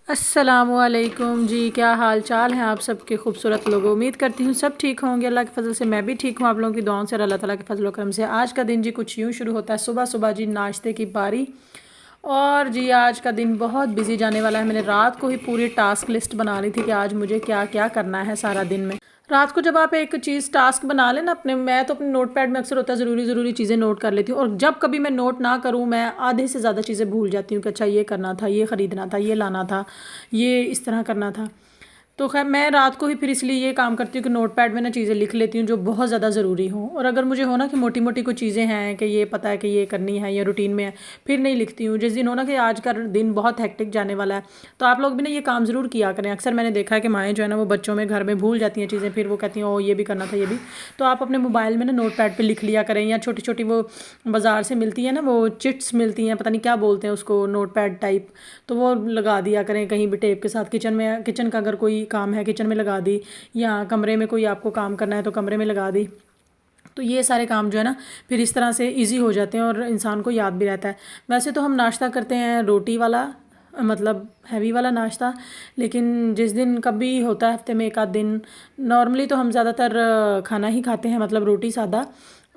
अस्सलामुअलैकुम जी, क्या हाल चाल है आप सबके खूबसूरत लोगों। उम्मीद करती हूँ सब ठीक होंगे। अल्लाह के फजल से मैं भी ठीक हूँ, आप लोगों की दुआओं से, अल्लाह ताला के फजल करम से। आज का दिन जी कुछ यूँ शुरू होता है, सुबह सुबह जी नाश्ते की बारी। और जी आज का दिन बहुत बिजी जाने वाला है। मैंने रात को ही पूरी टास्क लिस्ट बना ली थी कि आज मुझे क्या क्या करना है सारा दिन में। रात को जब आप एक चीज़ टास्क बना लेना अपने, मैं तो अपने नोट पैड में अक्सर होता है ज़रूरी ज़रूरी चीज़ें नोट कर लेती हूँ, और जब कभी मैं नोट ना करूँ मैं आधे से ज़्यादा चीज़ें भूल जाती हूँ कि अच्छा ये करना था, ये ख़रीदना था, ये लाना था, ये इस तरह करना था। तो खैर मैं रात को ही फिर इसलिए ये काम करती हूँ कि नोट पैड में ना चीज़ें लिख लेती हूँ जो बहुत ज़्यादा ज़रूरी हों। और अगर मुझे हो ना कि मोटी मोटी कुछ चीज़ें हैं कि ये पता है कि ये करनी है या रूटीन में है, फिर नहीं लिखती हूँ। जिस दिन हो ना कि आज का दिन बहुत हेक्टिक जाने वाला है, तो आप लोग भी ना ये काम ज़रूर किया करें। अक्सर मैंने देखा है कि माएँ जो है ना वो बच्चों में घर में भूल जाती हैं चीज़ें, फिर वो कहती हैं ओ ये भी करना था ये भी। तो आप अपने मोबाइल में ना नोट पैड पर लिख लिया करें, या छोटी छोटी वो बाज़ार से मिलती है ना वो चिट्स मिलती हैं, पता नहीं क्या बोलते हैं उसको, नोट पैड टाइप। तो वो लगा दिया करें कहीं भी टेप के साथ। किचन का अगर कोई काम है किचन में लगा दी, या कमरे में कोई आपको काम करना है तो कमरे में लगा दी। तो ये सारे काम जो है ना फिर इस तरह से इजी हो जाते हैं और इंसान को याद भी रहता है। वैसे तो हम नाश्ता करते हैं रोटी वाला, मतलब हैवी वाला नाश्ता। लेकिन जिस दिन कभी होता है हफ्ते में एक आध दिन, नॉर्मली तो हम ज़्यादातर खाना ही खाते हैं, मतलब रोटी सादा।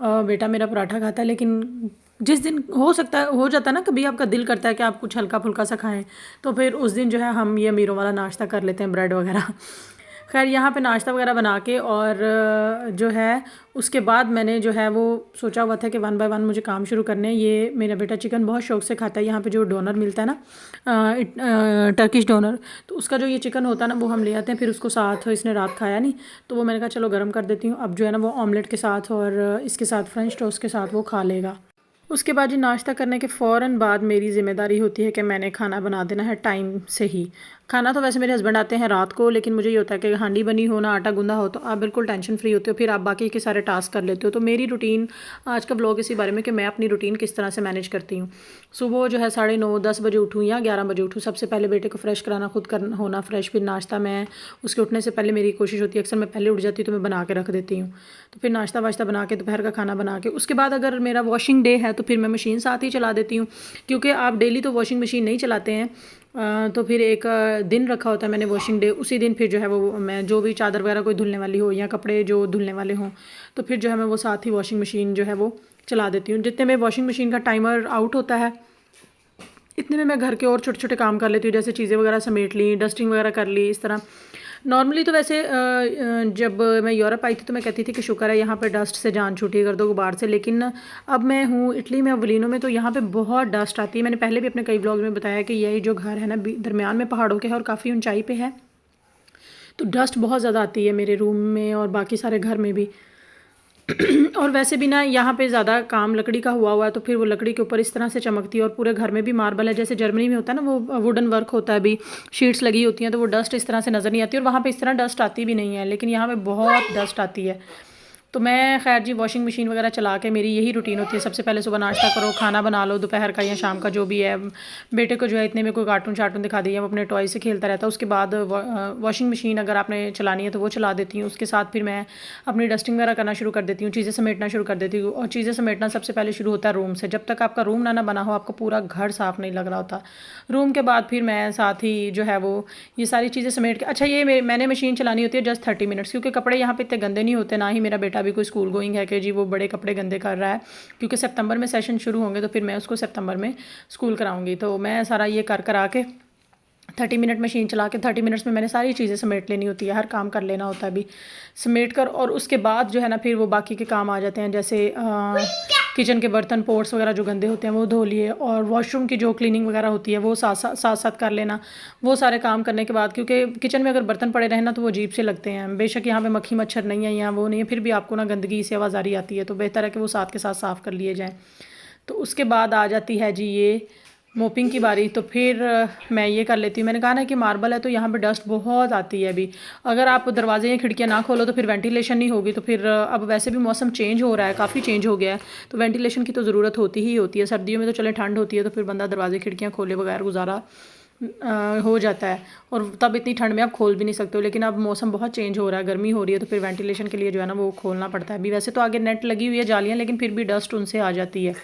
बेटा मेरा पराठा खाता है। लेकिन जिस दिन हो सकता है, हो जाता है ना कभी आपका दिल करता है कि आप कुछ हल्का फुल्का सा खाएं, तो फिर उस दिन जो है हम ये अमीरों वाला नाश्ता कर लेते हैं, ब्रेड वगैरह। खैर यहाँ पे नाश्ता वगैरह बना के और जो है उसके बाद मैंने जो है वो सोचा हुआ था कि वन बाय वन मुझे काम शुरू करने हैं। ये मेरा बेटा चिकन बहुत शौक से खाता है। यहाँ पे जो डोनर मिलता है ना, टर्किश डोनर, तो उसका जो ये चिकन होता है ना वो हम ले आते हैं। फिर उसको साथ इसने रात खाया नहीं, तो वो मैंने कहा चलो गर्म कर देती हूँ। अब जो है ना वो ऑमलेट के साथ और इसके साथ फ्रेंच टोस्ट के साथ वो खा लेगा। उसके बाद जी नाश्ता करने के फ़ौरन बाद मेरी ज़िम्मेदारी होती है कि मैंने खाना बना देना है टाइम से ही। खाना तो वैसे मेरे हस्बैंड आते हैं रात को, लेकिन मुझे ये होता है कि हांडी बनी हो ना आटा गूंदा हो तो आप बिल्कुल टेंशन फ्री होते हो, फिर आप बाकी के सारे टास्क कर लेते हो। तो मेरी रूटीन, आज का ब्लॉग इसी बारे में कि मैं अपनी रूटीन किस तरह से मैनेज करती हूँ। सुबह जो है 9:30-10 बजे उठूँ या 11 बजे उठूँ, सबसे पहले बेटे को फ्रेश कराना, खुद कर होना फ्रेश, फिर नाश्ता मैं उसके उठने से पहले, मेरी कोशिश होती है अक्सर मैं पहले उठ जाती हूँ तो मैं बना के रख देती हूँ। तो फिर नाश्ता वाश्ता बना के दोपहर का खाना बना के, उसके बाद अगर मेरा वॉशिंग डे है तो फिर मैं मशीन साथ ही चला देती हूँ, क्योंकि आप डेली तो वॉशिंग मशीन नहीं चलाते हैं। तो फिर एक दिन रखा होता है मैंने वॉशिंग डे, उसी दिन फिर जो है वो मैं जो भी चादर वगैरह कोई धुलने वाली हो या कपड़े जो धुलने वाले हों, तो फिर जो है मैं वो साथ ही वॉशिंग मशीन जो है वो चला देती हूँ। जितने में वॉशिंग मशीन का टाइमर आउट होता है इतने में मैं घर के और छोटे छोटे काम कर लेती हूँ, जैसे चीज़ें वगैरह समेट ली, डस्टिंग वगैरह कर ली, इस तरह। नॉर्मली तो वैसे जब मैं यूरोप आई थी तो मैं कहती थी कि शुक्र है यहाँ पे डस्ट से जान छूटी है, कर दो गुबार से। लेकिन अब मैं हूँ इटली में, अवलिनो में, तो यहाँ पे बहुत डस्ट आती है। मैंने पहले भी अपने कई ब्लॉग में बताया कि यही जो घर है ना दरमियान में पहाड़ों के है और काफ़ी ऊंचाई पे है, तो डस्ट बहुत ज़्यादा आती है मेरे रूम में और बाकी सारे घर में भी। और वैसे भी ना यहाँ पे ज़्यादा काम लकड़ी का हुआ हुआ है, तो फिर वो लकड़ी के ऊपर इस तरह से चमकती है, और पूरे घर में भी मार्बल है। जैसे जर्मनी में होता है ना वो वुडन वर्क होता है, अभी शीट्स लगी होती हैं, तो वो डस्ट इस तरह से नज़र नहीं आती, और वहाँ पे इस तरह डस्ट आती भी नहीं है। लेकिन यहाँ पे बहुत डस्ट आती है। तो मैं खैर जी वॉशिंग मशीन वगैरह चला के, मेरी यही रूटीन होती है। सबसे पहले सुबह नाश्ता करो, खाना बना लो दोपहर का या शाम का जो भी है। बेटे को जो है इतने में कोई कार्टून शार्टून दिखा दिया, वो अपने टॉय से खेलता रहता है। उसके बाद वॉशिंग मशीन अगर आपने चलानी है तो वो चला देती हूँ। उसके साथ फिर मैं अपनी डस्टिंग वगैरह करना शुरू कर देती हूँ, चीज़ें समेटना शुरू कर देती हूँ। और चीज़ें समेटना सबसे पहले शुरू होता है रूम से। जब तक आपका रूम ना बना हो, आपको पूरा घर साफ़ नहीं लग रहा होता। रूम के बाद फिर मैं साथ ही जो है वो ये सारी चीज़ें समेट के, अच्छा ये मैंने मशीन चलानी होती है जस्ट 30 मिनट्स, क्योंकि कपड़े यहाँ पे इतने गंदे नहीं होते, ना ही मेरा बेटा भी कोई स्कूल गोइंग है कि जी वो बड़े कपड़े गंदे कर रहा है। क्योंकि सितंबर में सेशन शुरू होंगे तो फिर मैं उसको सितंबर में स्कूल कराऊंगी। तो मैं सारा ये कर करा के 30 मिनट मशीन चला के 30 मिनट्स में मैंने सारी चीज़ें समेट लेनी होती है, हर काम कर लेना होता है अभी समेट कर। और उसके बाद जो है ना फिर वो बाकी के काम आ जाते हैं, जैसे किचन के बर्तन पोट्स वगैरह जो गंदे होते हैं वो धो लिए, और वॉशरूम की जो क्लीनिंग वगैरह होती है वो साथ साथ कर लेना। वो सारे काम करने के बाद, क्योंकि किचन में अगर बर्तन पड़े रहें ना तो वो अजीब से लगते हैं। बेशक यहाँ पे मक्खी मच्छर नहीं है या वो नहीं है, फिर भी आपको ना गंदगी से आवाज़ आ रही आती है, तो बेहतर है कि वो साथ के साथ साफ़ कर लिए जाएँ। तो उसके बाद आ जाती है जी ये मोपिंग की बारी। तो फिर मैं ये कर लेती हूँ। मैंने कहा ना कि मार्बल है तो यहाँ पे डस्ट बहुत आती है अभी। अगर आप दरवाजे या खिड़कियाँ ना खोलो तो फिर वेंटिलेशन नहीं होगी। तो फिर अब वैसे भी मौसम चेंज हो रहा है, काफ़ी चेंज हो गया है, तो वेंटिलेशन की तो ज़रूरत होती ही होती है। सर्दियों में तो चले ठंड होती है तो फिर बंदा दरवाजे खिड़कियाँ खोले बगैर गुजारा हो जाता है, और तब इतनी ठंड में आप खोल भी नहीं सकते हो। लेकिन अब मौसम बहुत चेंज हो रहा है, गर्मी हो रही है, तो फिर वेंटिलेशन के लिए जो है ना वो खोलना पड़ता है। अभी वैसे तो आगे नेट लगी हुई है, जालियाँ, लेकिन फिर भी डस्ट उनसे आ जाती है।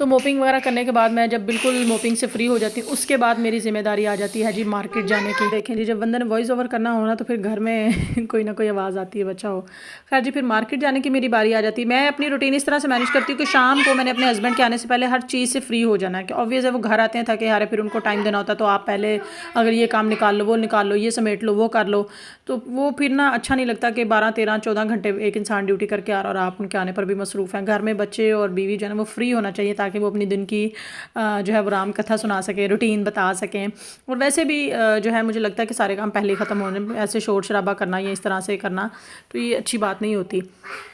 तो मोपिंग वगैरह करने के बाद मैं जब बिल्कुल मोपिंग से फ्री हो जाती हूँ उसके बाद मेरी ज़िम्मेदारी आ जाती है जी मार्केट जाने की। देखें जी, जब बंदे ने वॉइस ओवर करना हो ना तो फिर घर में कोई ना कोई आवाज़ आती है, बच्चा हो। खैर जी, फिर मार्केट जाने की मेरी बारी आ जाती है। मैं अपनी रूटीन इस तरह से मैनेज करती हूँ कि शाम को मैंने अपने हस्बैंड के आने से पहले हर चीज़ से फ्री हो जाना है कि ऑब्वियस है वो घर आते हैं थके हारे, फिर उनको टाइम देना होता है, तो आप पहले अगर ये काम निकाल लो, वो निकाल लो, ये समेट लो, वो कर लो, तो वो फिर ना अच्छा नहीं लगता कि 12, 13, 14 घंटे एक इंसान ड्यूटी करके आ रहा और आप उनके आने पर भी मसरूफ़ हैं। घर में बच्चे और बीवी जो है ना वो फ्री होना चाहिए ताकि वो अपनी दिन की जो है वो राम कथा सुना सकें, रूटीन बता सकें। और वैसे भी जो है मुझे लगता है कि सारे काम पहले ख़त्म होने, ऐसे शोर शराबा करना या इस तरह से करना तो ये अच्छी बात नहीं होती।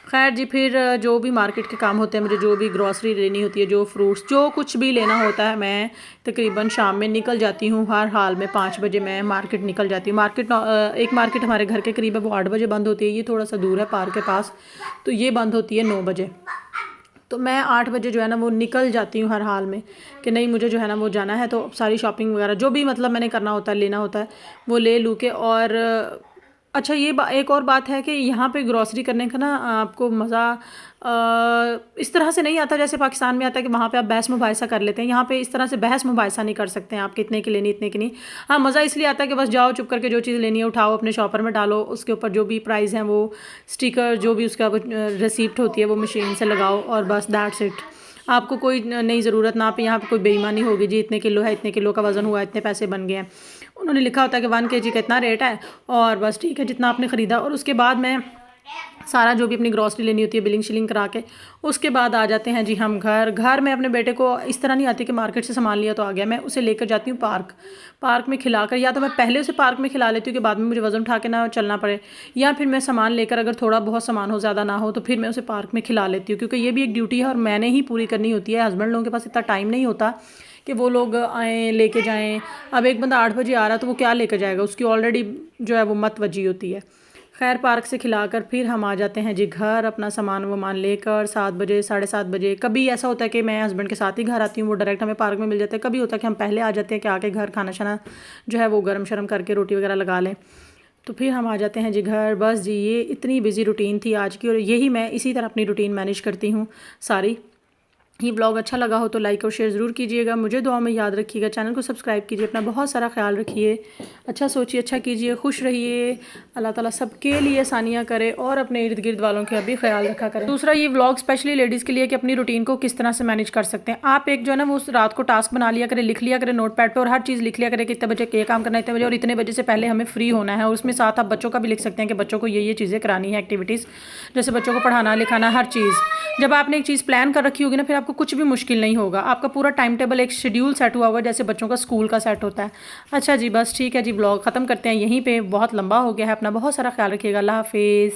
खैर जी, फिर जो भी मार्केट के काम होते हैं, मुझे जो भी ग्रॉसरी लेनी होती है, जो फ्रूट्स, जो कुछ भी लेना होता है, मैं तकरीबन शाम में निकल जाती हूँ। हर हाल में 5 बजे मैं मार्केट निकल जाती हूँ। एक मार्केट हमारे घर के करीब है, वो 8 बजे बंद होती है। ये थोड़ा सा दूर है पार्क के पास, तो ये बंद होती है 9 बजे। तो मैं 8 बजे जो है ना वो निकल जाती हूँ हर हाल में कि नहीं मुझे जो है ना वो जाना है। तो सारी शॉपिंग वगैरह जो भी मतलब मैंने करना होता है, लेना होता है, वो ले लूँ के। और अच्छा, ये एक और बात है कि यहाँ पे ग्रॉसरी करने का ना आपको मज़ा इस तरह से नहीं आता जैसे पाकिस्तान में आता है कि वहाँ पे आप बहस मुबाहिसा कर लेते हैं। यहाँ पे इस तरह से बहस मुबाहिसा नहीं कर सकते हैं आप, कितने की लेनी, इतने की नहीं। हाँ, मज़ा इसलिए आता है कि बस जाओ चुप करके जो चीज़ लेनी है उठाओ, अपने शॉपर में डालो, उसके ऊपर जो भी प्राइस हैं वो स्टिकर, जो भी उसका रिसीप्ट होती है वो मशीन से लगाओ और बस दैट्स इट। आपको कोई नई ज़रूरत ना, पे यहाँ पे कोई बेईमानी होगी जी इतने किलो है, इतने किलो का वज़न हुआ, इतने पैसे बन गए हैं। उन्होंने लिखा होता है कि 1 kg का इतना रेट है और बस ठीक है जितना आपने ख़रीदा। और उसके बाद मैं सारा जो भी अपनी ग्रॉसरी लेनी होती है बिलिंग शिलिंग करा के उसके बाद आ जाते हैं जी हम घर में अपने बेटे को इस तरह नहीं आती कि मार्केट से सामान लिया तो आ गया। मैं उसे लेकर जाती हूँ पार्क में खिलाकर, या तो मैं पहले उसे पार्क में खिला लेती हूँ कि बाद में मुझे वज़न उठा के ना चलना पड़े, या फिर मैं सामान लेकर, अगर थोड़ा बहुत सामान हो ज़्यादा ना हो तो फिर मैं उसे पार्क में खिला लेती हूँ, क्योंकि ये भी एक ड्यूटी है और मैंने ही पूरी करनी होती है। हस्बैंड लोगों के पास इतना टाइम नहीं होता कि वो लोग आएँ लेके जाएँ। अब एक बंदा 8 बजे आ रहा है तो वो क्या लेकर जाएगा, उसकी ऑलरेडी जो है वो मत वजी होती है। खैर, पार्क से खिलाकर फिर हम आ जाते हैं जी घर, अपना सामान वामान लेकर 7 बजे, 7:30 बजे। कभी ऐसा होता है कि मैं हस्बैंड के साथ ही घर आती हूँ, वो डायरेक्ट हमें पार्क में मिल जाता है। कभी होता है कि हम पहले आ जाते हैं कि आके घर खाना शाना जो है वो गर्म शर्म करके रोटी वगैरह लगा लें, तो फिर हम आ जाते हैं जी घर। बस जी, ये इतनी बिजी रूटीन थी आज की और यही मैं इसी तरह अपनी रूटीन मैनेज करती हूँ सारी। ये ब्लॉग अच्छा लगा हो तो लाइक और शेयर ज़रूर कीजिएगा, मुझे दुआ में याद रखिएगा, चैनल को सब्सक्राइब कीजिए, अपना बहुत सारा ख्याल रखिए, अच्छा सोचिए, अच्छा कीजिए, खुश रहिए। अल्लाह ताला सबके लिए आसानियाँ करे और अपने इर्द गिर्द वालों का भी ख्याल रखा करें। दूसरा ये व्लॉग स्पेशली लेडीज़ के लिए कि अपनी रूटीन को किस तरह से मैनेज कर सकते हैं आप। एक जो है ना वो रात को टास्क बना लिया करें, लिख लिया करें नोट पैड पर, और हर चीज़ लिख लिया करें कि इतने बजे ये काम करना है, इतने बजे और इतने बजे से पहले हमें फ्री होना है। और उसमें साथ आप बच्चों का भी लिख सकते हैं कि बच्चों को ये चीज़ें करानी है, एक्टिविटीज़, जैसे बच्चों को पढ़ाना लिखाना हर चीज़। जब आपने एक चीज़ प्लान कर रखी होगी ना, फिर आपको कुछ भी मुश्किल नहीं होगा। आपका पूरा टाइम टेबल, एक शेड्यूल सेट हुआ होगा जैसे बच्चों का स्कूल का सेट होता है। अच्छा जी, बस ठीक है जी, ब्लॉग ख़त्म करते हैं यहीं पे, बहुत लंबा हो गया है। अपना बहुत सारा ख्याल रखिएगा, अल्लाह हाफिज़।